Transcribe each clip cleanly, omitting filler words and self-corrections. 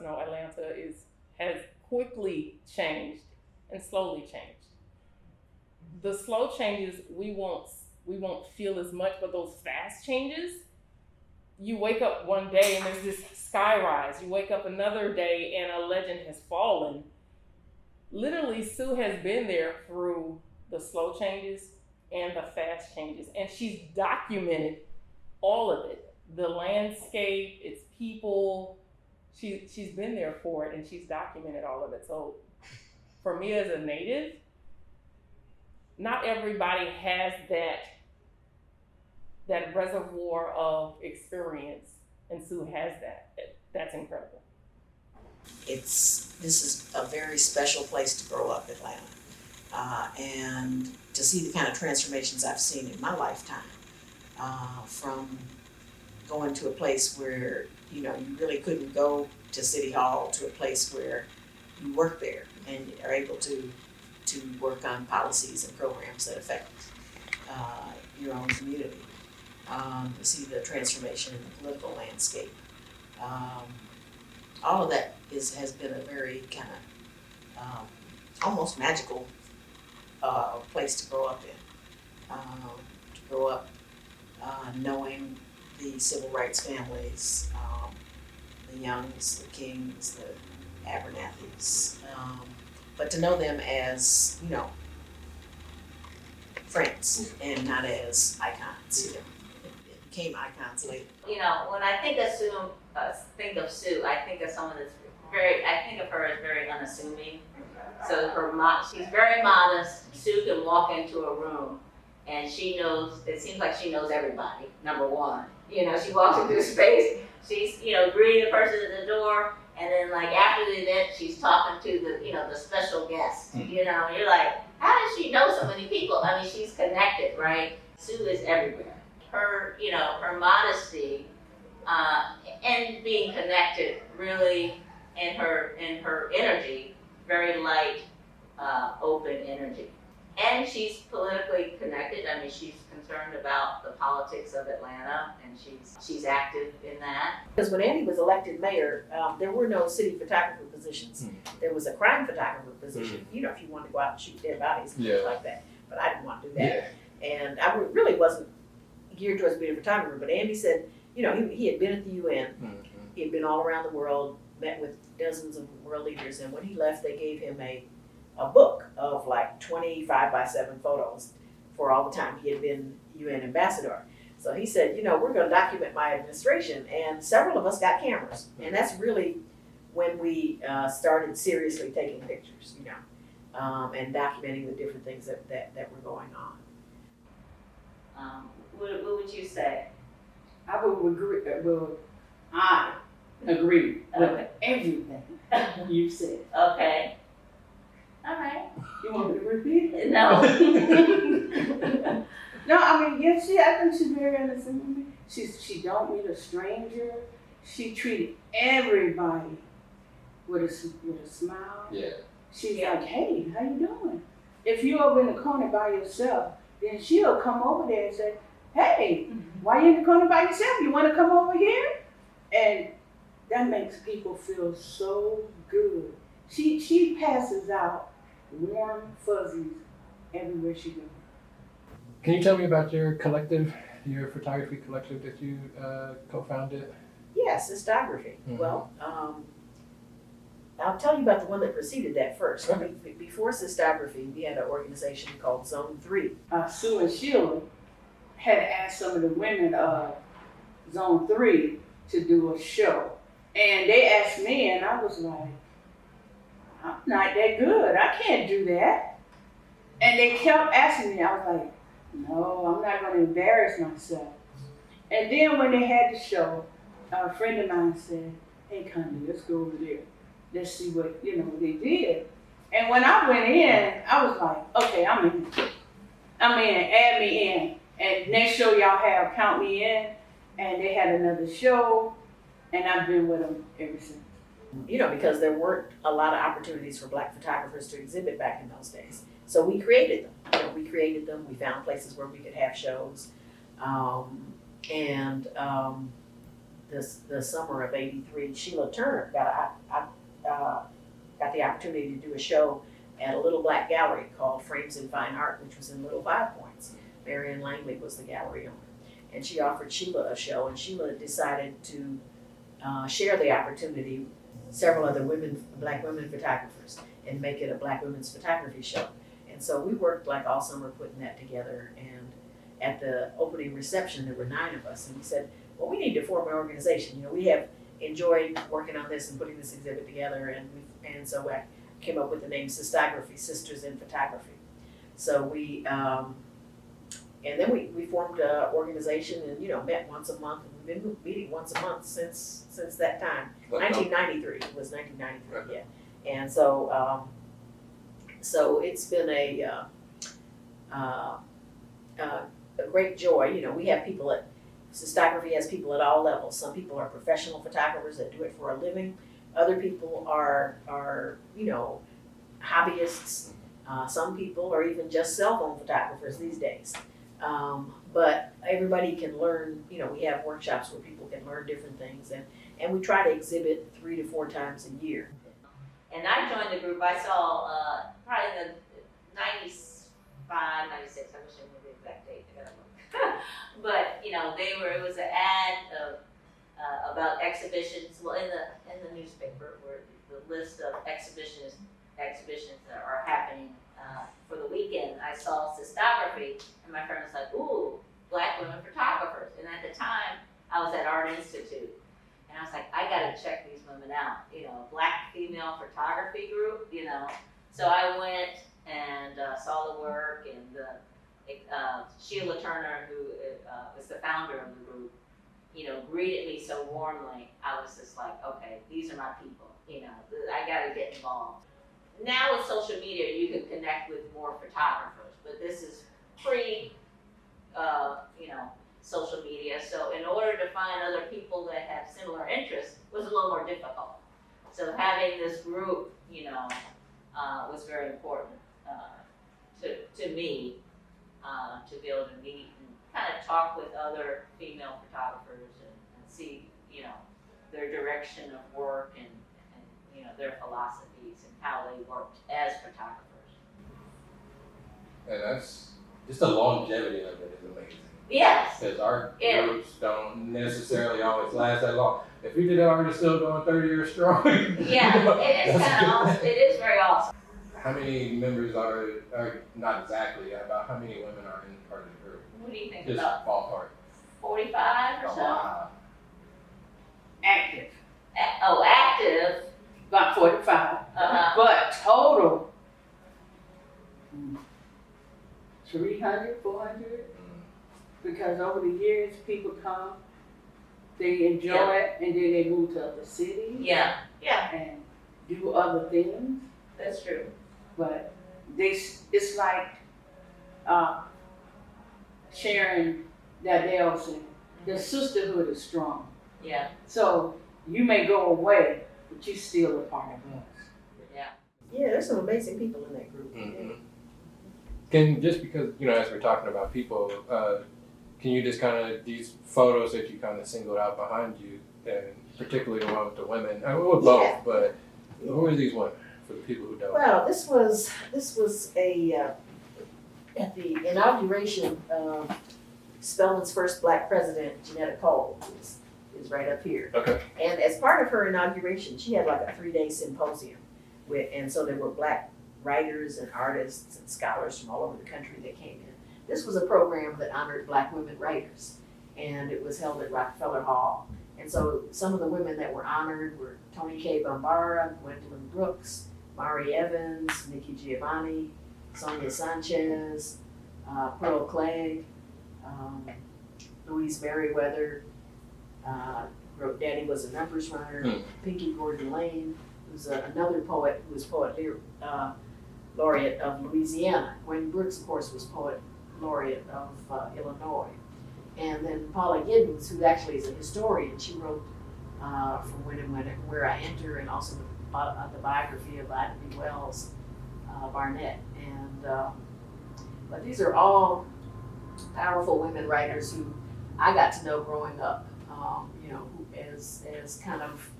know Atlanta has quickly changed and slowly changed. The slow changes we won't feel as much, but those fast changes, you wake up one day and there's this sky rise. You wake up another day and a legend has fallen. Literally, Sue has been there through the slow changes and the fast changes, and she's documented all of it. The landscape, its people, she's been there for it, and she's documented all of it. So for me as a native, not everybody has that reservoir of experience, and Sue has that. That's incredible. This is a very special place to grow up, Atlanta, and to see the kind of transformations I've seen in my lifetime, from going to a place where you really couldn't go to City Hall to a place where you work there and are able to work on policies and programs that affect your own community. To see the transformation in the political landscape. All of that has been a very kind of almost magical place to grow up in. To grow up knowing the civil rights families, the Youngs, the Kings, the Abernathy's, but to know them as, friends and not as icons. It became icons later. When I think of Sue, I think of someone that's I think of her as very unassuming. So she's very modest. Sue can walk into a room and it seems like she knows everybody, number one. She walks into a space, she's, greeting the person at the door, and then after the event, she's talking to the special guest. You're like, how does she know so many people? I mean, she's connected, right? Sue is everywhere. Her, her modesty, and being connected really, and her energy, very light, open energy. And she's politically connected. I mean, she's concerned about the politics of Atlanta, and she's active in that. Because when Andy was elected mayor, there were no city photographer positions. There was a crime photographer position, if you wanted to go out and shoot dead bodies and things like that. But I didn't want to do that. And I really wasn't geared towards being a photographer. But Andy said, he had been at the UN. He had been all around the world, met with dozens of world leaders. And when he left, they gave him a book of 25 by 7 photos for all the time he had been UN ambassador. So he said, we're going to document my administration. And several of us got cameras. And that's really when we started seriously taking pictures, and documenting the different things that were going on. What would you say? I would agree. I agree with everything you said. Okay. All right. You want me to repeat it? No. No, I mean, yes, I think she's very unassuming. She don't meet a stranger. She treated everybody with a smile. Yeah. She's like, hey, how you doing? If you're over in the corner by yourself, then she'll come over there and say, hey, why you in the corner by yourself? You want to come over here? And that makes people feel so good. She passes out warm fuzzies everywhere she goes. Can you tell me about your collective, your photography collective that you co-founded? Yes, Sistagraphy. Well, I'll tell you about the one that preceded that first. Okay. Before Sistagraphy, we had an organization called Zone 3. Sue and Sheila had asked some of the women of Zone 3 to do a show. And they asked me, and I was like, I'm not that good. I can't do that. And they kept asking me. I was like, no, I'm not going to embarrass myself. And then when they had the show, a friend of mine said, hey, Connie, let's go over there. Let's see what, they did. And when I went in, I was like, okay, I'm in. Add me in. And next show y'all have, count me in. And they had another show, and I've been with them ever since. Because there weren't a lot of opportunities for Black photographers to exhibit back in those days. So we created them. We found places where we could have shows. The the summer of '83, Sheila Turner got the opportunity to do a show at a little black gallery called Frames in Fine Art, which was in Little Five Points. Marion Langley was the gallery owner. And she offered Sheila a show, and Sheila decided to share the opportunity with several other black women photographers, and make it a black women's photography show. And so we worked like all summer putting that together, and at the opening reception there were 9 of us, and we said, well, we need to form an organization. You know, we have enjoyed working on this and putting this exhibit together, and so I came up with the name Sistagraphy, Sisters in Photography. So we and then we formed an organization, and met once a month. We've been meeting once a month since that time. 1993. It was 1993. Yeah. And so so it's been a great joy. We have people at Sistagraphy has people at all levels. Some people are professional photographers that do it for a living. Other people are hobbyists. Some people are even just cell phone photographers these days. But everybody can learn. We have workshops where people can learn different things, and we try to exhibit 3 to 4 times a year. And I joined the group, I saw probably in the 95, 96, I wish I knew the exact date, I gotta look. But, it was an ad about exhibitions, well, in the newspaper, where the list of exhibitions that are happening for the weekend. I saw Sistagraphy, and my friend was like, ooh, black women photographers. And at the time, I was at Art Institute. And I was like, I gotta check these women out, black female photography group, So I went and saw the work, and Sheila Turner, who was the founder of the group, greeted me so warmly. I was just like, okay, these are my people, I gotta get involved. Now with social media, you can connect with more photographers, but this is pre, social media. So in order to find other people that have similar interests was a little more difficult. So having this group, was very important to me, to be able to meet and kind of talk with other female photographers and see, their direction of work and their philosophies and how they worked as photographers. And that's just the longevity of it is amazing. Yes. Because our groups don't necessarily always last that long. If we did it already still going 30 years strong. Yeah, it is kind of awesome. It is very awesome. How many members are not exactly, about how many women are in part of the group? What do you think Just about ballpark. 45 or so? Wow. Active, Active. about 45. But total, 300, 400. Because over the years, people come, they enjoy it, and then they move to other cities. Yeah. And do other things. That's true. But it's like Sharon Dardell said, the sisterhood is strong. Yeah. So you may go away, but you're still a part of us. Yeah, there's some amazing people in that group. Mm-hmm. Can, just because, as we're talking about people, can you just kind of, these photos that you kind of singled out behind you, and particularly the one with the women, I mean, with both, but who are these women for the people who don't? Well, this was a at the inauguration of Spelman's first black president, Janetta Cole, who is right up here. Okay. And as part of her inauguration, she had like a 3-day symposium and so there were black writers and artists and scholars from all over the country that came in. This was a program that honored black women writers, and it was held at Rockefeller Hall. And so some of the women that were honored were Toni K. Bambara, Gwendolyn Brooks, Mari Evans, Nikki Giovanni, Sonia Sanchez, Pearl Clegg, Louise Merriweather, wrote Daddy Was a Numbers Runner, Pinky Gordon Lane, who's another poet who was poet laureate of Louisiana. Gwen Brooks, of course, was poet laureate of Illinois. And then Paula Giddens, who actually is a historian, she wrote From When and Where I Enter, and also the biography of Ida B. Wells Barnett. And but these are all powerful women writers who I got to know growing up. as kind of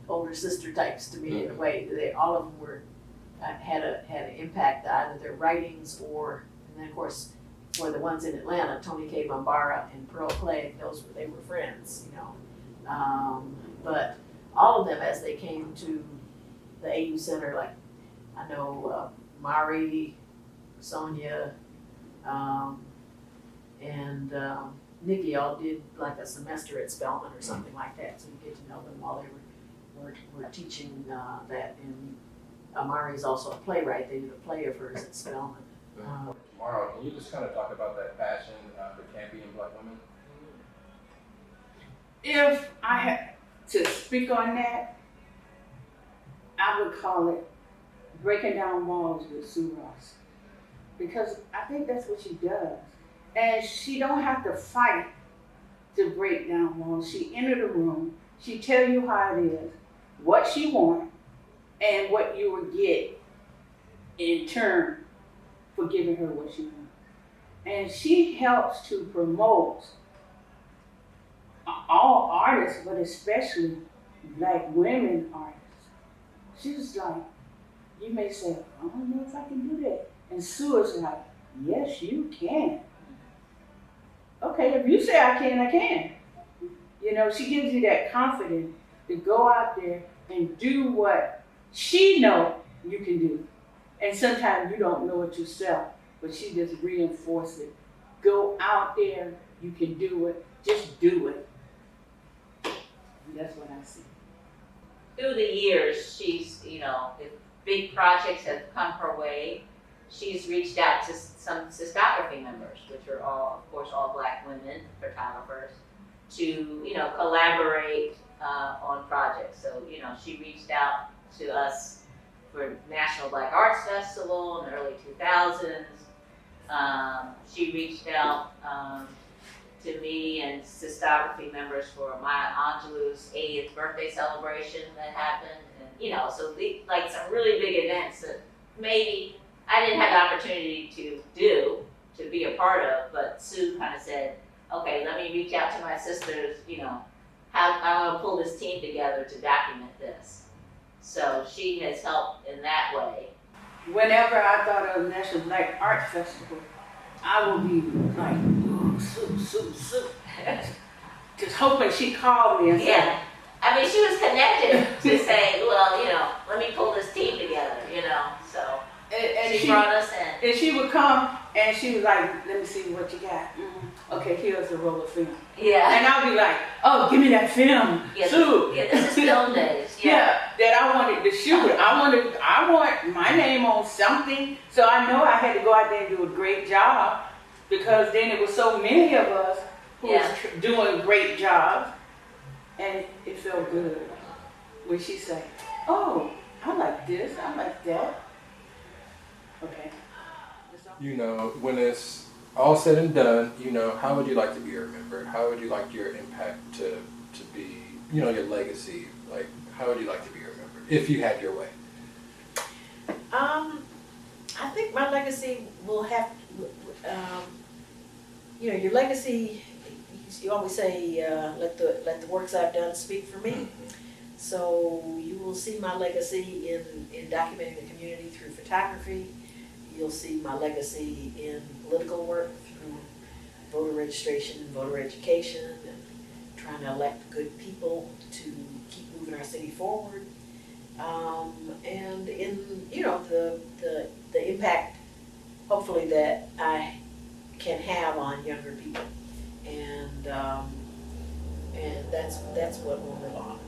older sister types to me in a way. All of them were had an impact, either their writings or, and then of course for the ones in Atlanta, Tony K. Bombara and Pearl Clegg, they were friends, but all of them as they came to the AU Center, like I know Mari, Sonia, and Nikki all did like a semester at Spelman or something like that, so you get to know them while they were teaching that. And Mari's also a playwright. They did a play of hers at Spelman. Tomorrow, can you just kind of talk about that passion for campy and Black women? If I had to speak on that, I would call it breaking down walls with Sue Ross, because I think that's what she does. And she don't have to fight to break down walls. She enter the room, she tell you how it is, what she wants, and what you will get in turn for giving her what she wants. And she helps to promote all artists, but especially Black women artists. She's like, you may say, I don't know if I can do that. And Sue is like, yes, you can. Okay, if you say I can, I can. She gives you that confidence to go out there and do what she know you can do. And sometimes you don't know it yourself, but she just reinforces it. Go out there, you can do it, just do it. And that's what I see. Through the years, she's, if big projects have come her way, she's reached out to some Sistagraphy members, which are all, of course, all Black women photographers, to, collaborate on projects. So, she reached out to us for National Black Arts Festival in the early 2000s. She reached out to me and Sistagraphy members for Maya Angelou's 80th birthday celebration that happened. And, so some really big events that maybe I didn't have the opportunity to be a part of, but Sue kind of said, okay, let me reach out to my sisters, how I'm gonna pull this team together to document this. So she has helped in that way. Whenever I thought of National Black Arts Festival, I would be like, ooh, Sue. Just hoping she called me and said, Yeah. I mean, she was connected to say, well, let me pull this team together, so. And she brought us in. And she would come and she was like, let me see what you got. Okay, here's a roll of film. Yeah. And I'll be like, oh, give me that film. Yeah, Sue. this is film days. Yeah, that I wanted to shoot. I want my name on something. So I know I had to go out there and do a great job, because then it was so many of us who was doing great jobs. And it felt good when she said, oh, I like this, I like that. Okay. When it's all said and done, how would you like to be remembered? How would you like your impact to be, your legacy? Like, how would you like to be remembered if you had your way? I think my legacy will have, your legacy, you always say, let the works I've done speak for me. Mm-hmm. So you will see my legacy in documenting the community through photography. You'll see my legacy in political work through voter registration and voter education, and trying to elect good people to keep moving our city forward. And in the impact, hopefully, that I can have on younger people, and that's what we'll live on.